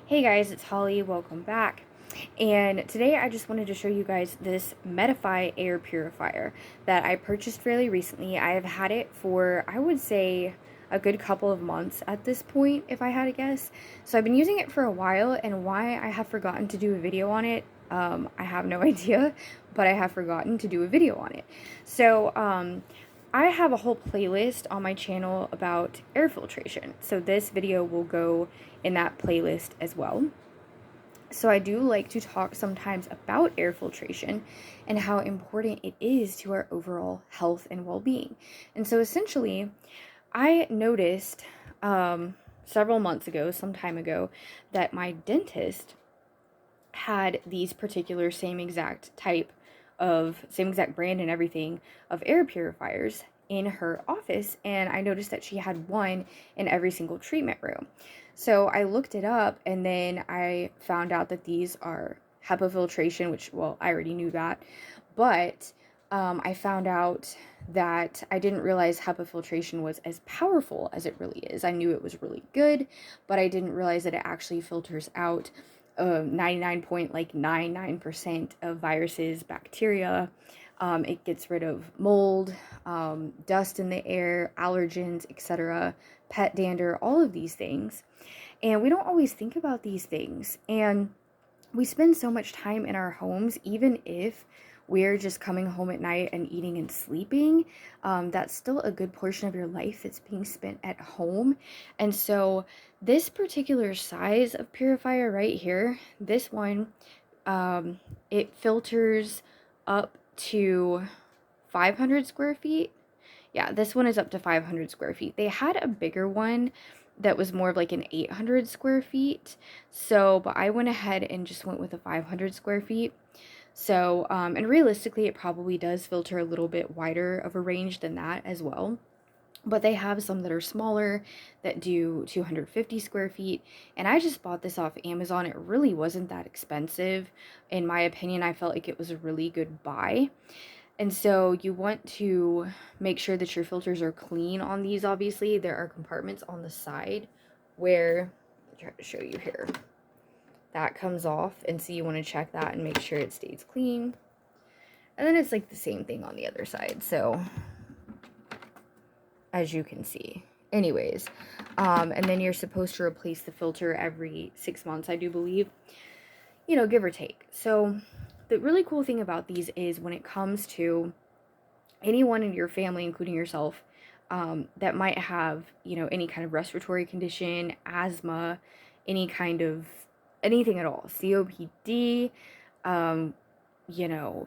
Hey guys, it's Holly. Welcome back. And today I just wanted to show you guys this Medify air purifier that I purchased fairly recently. I have had it for, I would say, a good couple of months at this point, if I had to guess. So I've been using it for a while, and why I have forgotten to do a video on it, I have no idea, but I have forgotten to do a video on it. So, I have a whole playlist on my channel about air filtration. So this video will go in that playlist as well. So I do like to talk sometimes about air filtration and how important it is to our overall health and well-being. And so essentially, I noticed several months ago, some time ago, that my dentist had these particular same exact brand and everything of air purifiers in her office, and I noticed that she had one in every single treatment room. So I looked it up, and then I found out that these are HEPA filtration, which, well, I already knew that, but I found out that I didn't realize HEPA filtration was as powerful as it really is. I knew it was really good, but I didn't realize that it actually filters out 99.99% of viruses, bacteria. It gets rid of mold, dust in the air, allergens, etc., pet dander, all of these things. And we don't always think about these things. And we spend so much time in our homes, even if we're just coming home at night and eating and sleeping. That's still a good portion of your life that's being spent at home. And so this particular size of purifier right here, this one, it filters up to 500 square feet. Yeah, this one is up to 500 square feet. They had a bigger one that was more of like an 800 square feet. So, but I went ahead and just went with a 500 square feet. So, and realistically, it probably does filter a little bit wider of a range than that as well. But they have some that are smaller that do 250 square feet. And I just bought this off Amazon. It really wasn't that expensive. In my opinion, I felt like it was a really good buy. And so you want to make sure that your filters are clean on these. Obviously, there are compartments on the side where, I'll try to show you here, that comes off, and so you want to check that and make sure it stays clean. And then it's like the same thing on the other side, so as you can see. Anyways, and then you're supposed to replace the filter every 6 months, I do believe, give or take. So the really cool thing about these is when it comes to anyone in your family, including yourself, that might have, any kind of respiratory condition, asthma, anything at all, COPD,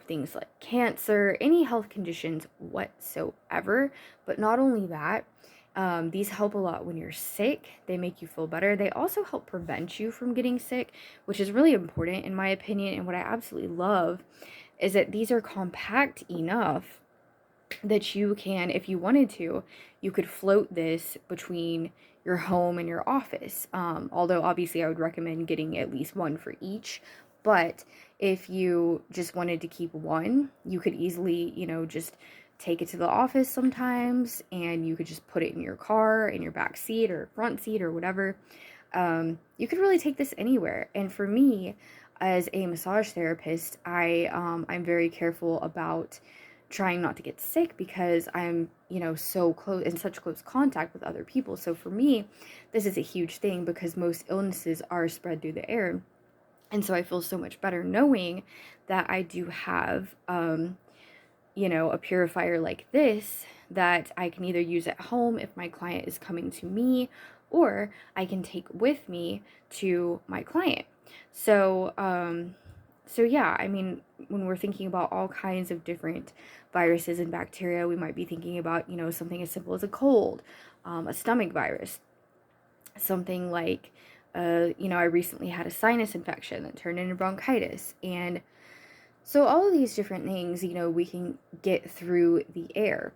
things like cancer, any health conditions whatsoever. But not only that, these help a lot when you're sick. They make you feel better. They also help prevent you from getting sick, which is really important in my opinion. And what I absolutely love is that these are compact enough that you can, if you wanted to, you could float this between your home and your office. Although obviously I would recommend getting at least one for each. But if you just wanted to keep one, you could easily, just take it to the office sometimes, and you could just put it in your car, in your back seat or front seat or whatever. You could really take this anywhere. And for me, as a massage therapist, I'm very careful about trying not to get sick because I'm, so close, in such close contact with other people. So for me, this is a huge thing because most illnesses are spread through the air. And so I feel so much better knowing that I do have, a purifier like this that I can either use at home if my client is coming to me, or I can take with me to my client. So, yeah, I mean, when we're thinking about all kinds of different viruses and bacteria, we might be thinking about, something as simple as a cold, a stomach virus, something like, I recently had a sinus infection that turned into bronchitis. And so all of these different things, we can get through the air.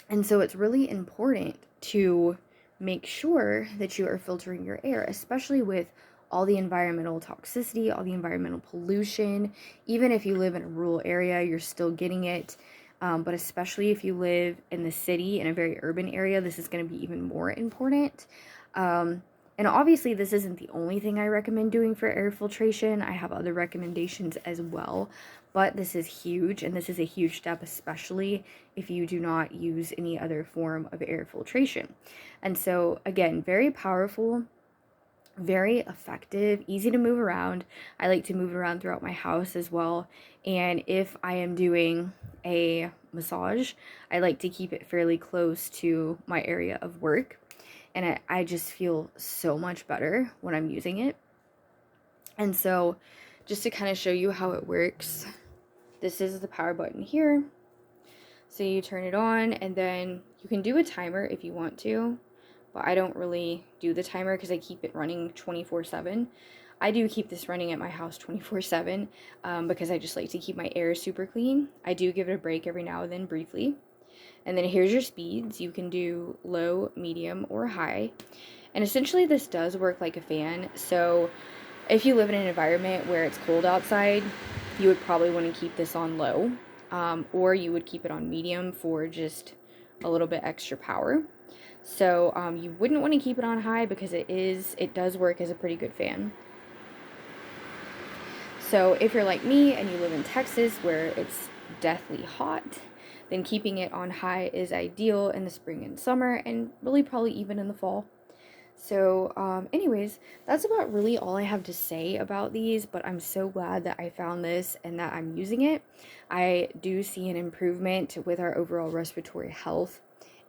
And so it's really important to make sure that you are filtering your air, especially with all the environmental toxicity, all the environmental pollution. Even if you live in a rural area, you're still getting it. But especially if you live in the city, in a very urban area, this is going to be even more important. And And obviously this isn't the only thing I recommend doing for air filtration. I have other recommendations as well, but this is huge, and this is a huge step, especially if you do not use any other form of air filtration. And so again, very powerful, very effective, easy to move around. I like to move around throughout my house as well. And if I am doing a massage, I like to keep it fairly close to my area of work. And I just feel so much better when I'm using it. And so just to kind of show you how it works, this is the power button here. So you turn it on, and then you can do a timer if you want to, but I don't really do the timer because I keep it running 24/7. I do keep this running at my house 24/7 because I just like to keep my air super clean. I do give it a break every now and then briefly. And then here's your speeds. You can do low, medium, or high. And essentially this does work like a fan. So if you live in an environment where it's cold outside, you would probably want to keep this on low, or you would keep it on medium for just a little bit extra power. So you wouldn't want to keep it on high because it does work as a pretty good fan. So if you're like me and you live in Texas where it's deathly hot, then keeping it on high is ideal in the spring and summer, and really probably even in the fall. So anyways, that's about really all I have to say about these, but I'm so glad that I found this and that I'm using it. I do see an improvement with our overall respiratory health,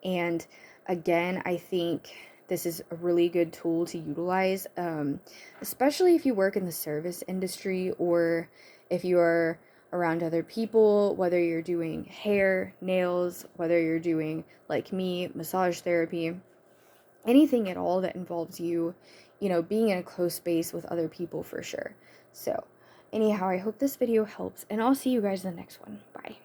and again, I think this is a really good tool to utilize, especially if you work in the service industry or if you are around other people, whether you're doing hair, nails, whether you're doing, like me, massage therapy, anything at all that involves you, being in a close space with other people for sure. So anyhow, I hope this video helps, and I'll see you guys in the next one. Bye.